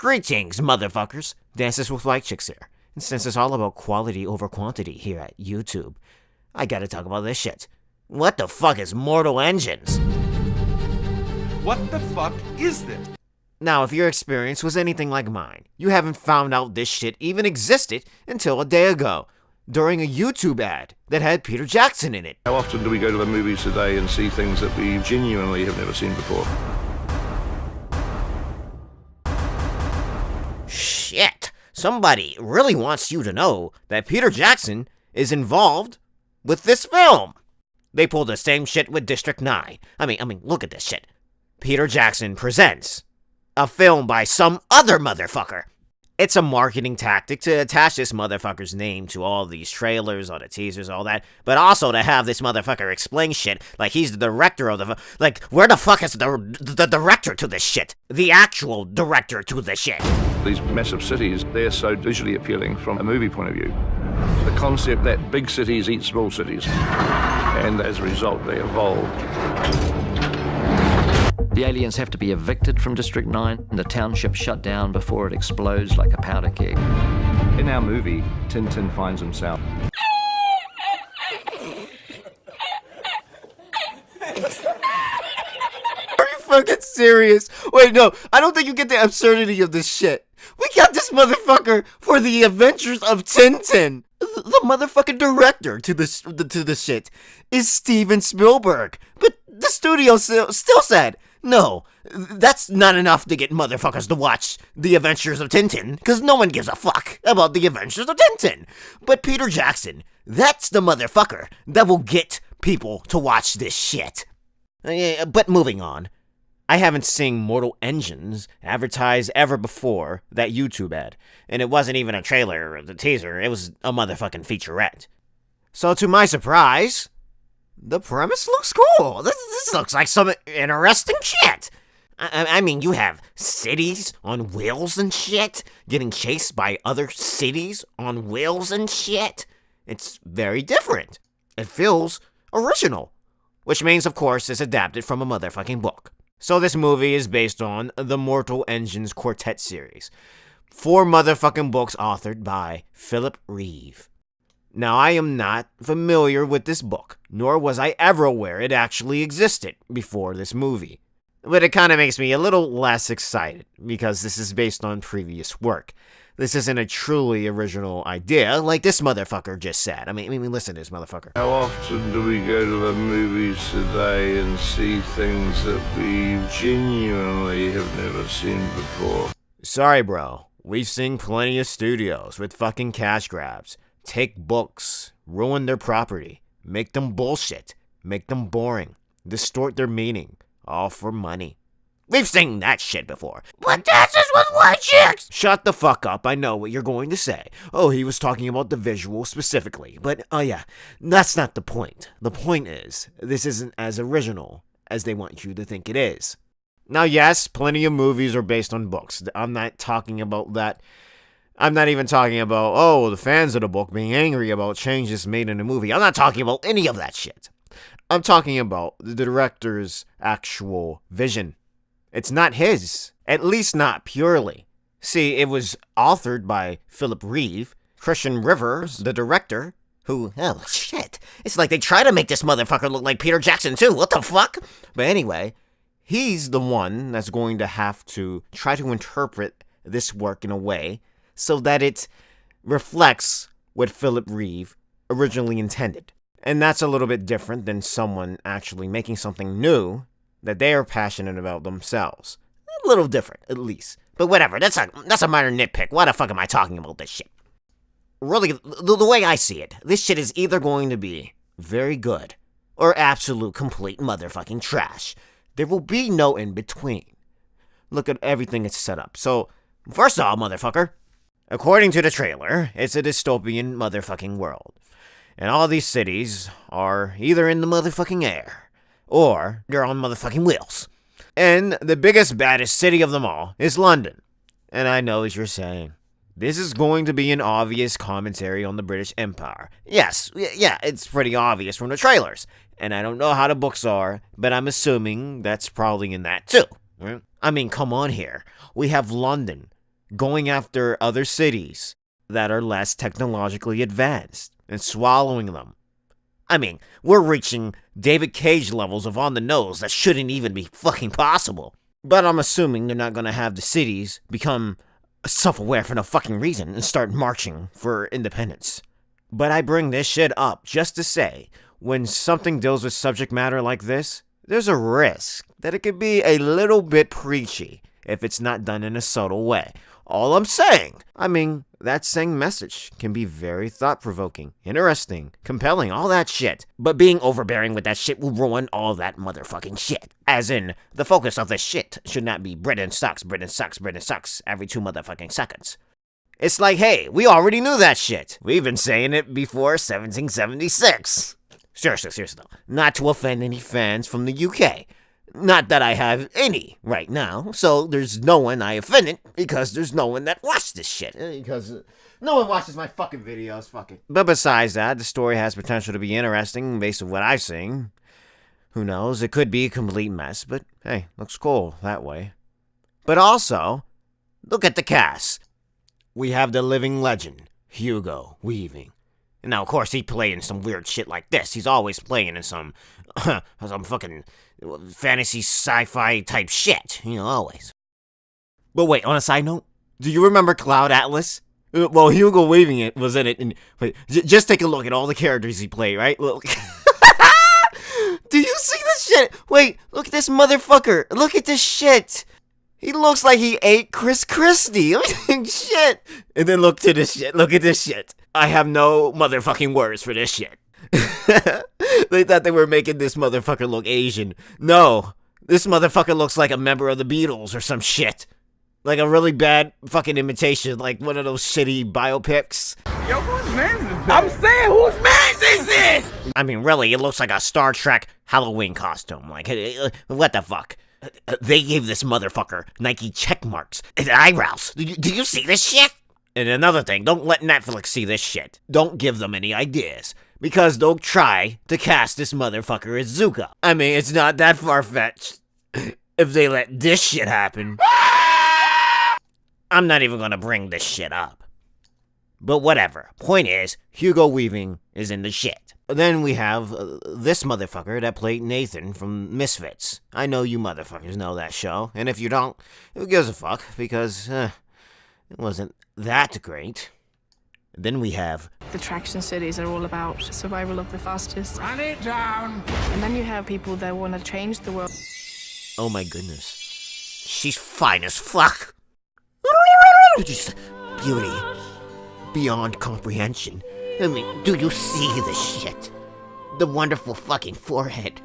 Greetings, motherfuckers. Dances with White Chicks here. And since it's all about quality over quantity here at YouTube, I gotta talk about this shit. What the fuck is Mortal Engines? What the fuck is this? Now, if your experience was anything like mine, you haven't found out this shit even existed until a day ago, during a YouTube ad that had Peter Jackson in it. How often do we go to the movies today and see things that we genuinely have never seen before? Shit. Somebody really wants you to know that Peter Jackson is involved with this film. They pulled the same shit with District 9. I mean, look at this shit. Peter Jackson presents a film by some other motherfucker. It's a marketing tactic to attach this motherfucker's name to all these trailers, all the teasers, all that, but also to have this motherfucker explain shit like he's the director of the like, where the fuck is the director to this shit? The actual director to the shit. These massive cities, they're so visually appealing from a movie point of view. The concept that big cities eat small cities, and as a result, they evolve. The aliens have to be evicted from District 9 and the township shut down before it explodes like a powder keg. In our movie, Tintin finds himself. Are you fucking serious? Wait, no, I don't think you get the absurdity of this shit. We got this motherfucker for the Adventures of Tintin. The motherfucking director to the shit is Steven Spielberg. But the studio still said, no, that's not enough to get motherfuckers to watch The Adventures of Tintin, because no one gives a fuck about The Adventures of Tintin. But Peter Jackson, that's the motherfucker that will get people to watch this shit. But moving on, I haven't seen Mortal Engines advertised ever before that YouTube ad, and it wasn't even a trailer or the teaser, it was a motherfucking featurette. So to my surprise, the premise looks cool. This looks like some interesting shit. I mean, you have cities on wheels and shit, getting chased by other cities on wheels and shit. It's very different. It feels original, which means, of course, it's adapted from a motherfucking book. So this movie is based on the Mortal Engines Quartet series. 4 motherfucking books authored by Philip Reeve. Now, I am not familiar with this book, nor was I ever aware it actually existed before this movie. But it kind of makes me a little less excited, because this is based on previous work. This isn't a truly original idea, like this motherfucker just said. I mean, listen to this motherfucker. How often do we go to the movies today and see things that we genuinely have never seen before? Sorry, bro. We've seen plenty of studios with fucking cash grabs. Take books, ruin their property, make them bullshit, make them boring, distort their meaning, all for money. We've seen that shit before. But Dances with White Chicks! Shut the fuck up, I know what you're going to say. Oh, he was talking about the visual specifically. But, oh yeah, that's not the point. The point is, this isn't as original as they want you to think it is. Now, yes, plenty of movies are based on books. I'm not talking about that. I'm not even talking about, oh, the fans of the book being angry about changes made in the movie. I'm not talking about any of that shit. I'm talking about the director's actual vision. It's not his, at least not purely. See, it was authored by Philip Reeve, Christian Rivers, the director, who, oh shit, it's like they try to make this motherfucker look like Peter Jackson too, what the fuck? But anyway, he's the one that's going to have to try to interpret this work in a way so that it reflects what Philip Reeve originally intended. And that's a little bit different than someone actually making something new that they are passionate about themselves. A little different, at least. But whatever, that's a minor nitpick. Why the fuck am I talking about this shit? Really, the way I see it, this shit is either going to be very good or absolute complete motherfucking trash. There will be no in between. Look at everything it's set up. So, first of all, motherfucker, according to the trailer, it's a dystopian motherfucking world. And all these cities are either in the motherfucking air, or they're on motherfucking wheels. And the biggest, baddest city of them all is London. And I know as you're saying, this is going to be an obvious commentary on the British Empire. Yes, yeah, it's pretty obvious from the trailers. And I don't know how the books are, but I'm assuming that's probably in that too. Right? I mean, come on here. We have London, going after other cities that are less technologically advanced and swallowing them. I mean, we're reaching David Cage levels of on the nose that shouldn't even be fucking possible. But I'm assuming they're not gonna have the cities become self-aware for no fucking reason and start marching for independence. But I bring this shit up just to say, when something deals with subject matter like this, there's a risk that it could be a little bit preachy if it's not done in a subtle way. All I'm saying, that same message can be very thought-provoking, interesting, compelling, all that shit. But being overbearing with that shit will ruin all that motherfucking shit. As in, the focus of this shit should not be Britain sucks every 2 motherfucking seconds. It's like, hey, we already knew that shit. We've been saying it before 1776. Seriously though. Not to offend any fans from the UK. Not that I have any right now, so there's no one I offended, because there's no one that watched this shit. Because no one watches my fucking videos, fuck it. But besides that, the story has potential to be interesting based on what I've seen. Who knows, it could be a complete mess, but hey, looks cool that way. But also, look at the cast. We have the living legend, Hugo Weaving. And now, of course, he played in some weird shit like this. He's always playing in some fucking fantasy sci-fi type shit. Always. But wait, on a side note, do you remember Cloud Atlas? Well, Hugo Weaving was in it. And wait, just take a look at all the characters he played, right? Look. Do you see this shit? Wait, look at this motherfucker. Look at this shit. He looks like he ate Chris Christie. Shit. And then look to this shit. Look at this shit. I have no motherfucking words for this shit. They thought they were making this motherfucker look Asian. No. This motherfucker looks like a member of the Beatles or some shit. Like a really bad fucking imitation. Like one of those shitty biopics. Yo, whose man is this? I'm saying, whose man is this? Really, it looks like a Star Trek Halloween costume. Like, what the fuck? They gave this motherfucker Nike check marks and eyebrows. Do you see this shit? And another thing, don't let Netflix see this shit. Don't give them any ideas, because they'll try to cast this motherfucker as Zuko. It's not that far-fetched. If they let this shit happen, I'm not even gonna bring this shit up. But whatever. Point is, Hugo Weaving is in the shit. Then we have this motherfucker that played Nathan from Misfits. I know you motherfuckers know that show, and if you don't, who gives a fuck, because it wasn't that great. Then we have the traction cities are all about survival of the fastest. Run it down! And then you have people that want to change the world. Oh my goodness. She's fine as fuck. Just beauty. Beyond comprehension. Do you see the shit? The wonderful fucking forehead.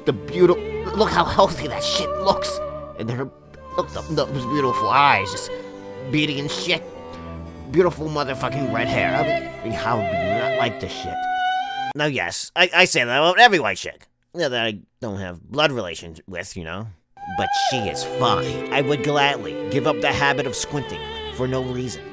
The beautiful... Look how healthy that shit looks. And then look, those beautiful eyes just beating and shit. Beautiful motherfucking red hair. How do you not like this shit? Now, yes, I say that about every white chick that I don't have blood relations with, But she is fine. I would gladly give up the habit of squinting for no reason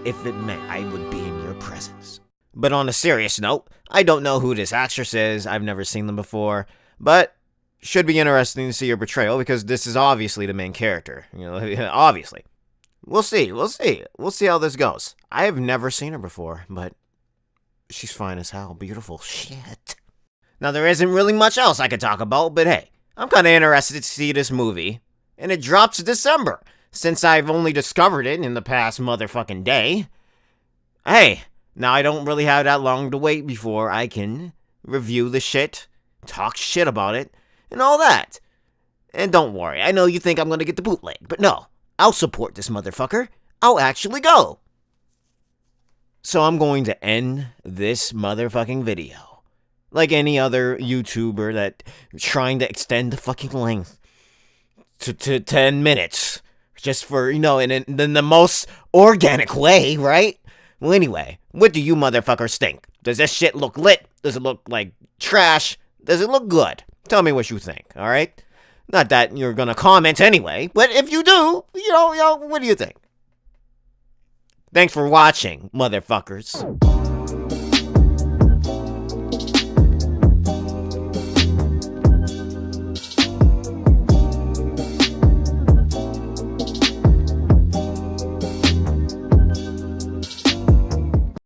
if it meant I would be in your presence. But on a serious note, I don't know who this actress is. I've never seen them before. But should be interesting to see her portrayal, because this is obviously the main character. Obviously. We'll see. We'll see how this goes. I have never seen her before, but she's fine as hell. Beautiful shit. Now, there isn't really much else I could talk about, but hey, I'm kind of interested to see this movie. And it drops December, since I've only discovered it in the past motherfucking day. Hey, now I don't really have that long to wait before I can review the shit, talk shit about it, and all that. And don't worry, I know you think I'm gonna get the bootleg, but no. I'll support this motherfucker. I'll actually go. So I'm going to end this motherfucking video. Like any other YouTuber that trying to extend the fucking length to 10 minutes. Just for, in the most organic way, right? Well, anyway, what do you motherfuckers think? Does this shit look lit? Does it look like trash? Does it look good? Tell me what you think, alright? Not that you're gonna comment anyway, but if you do, what do you think? Thanks for watching, motherfuckers.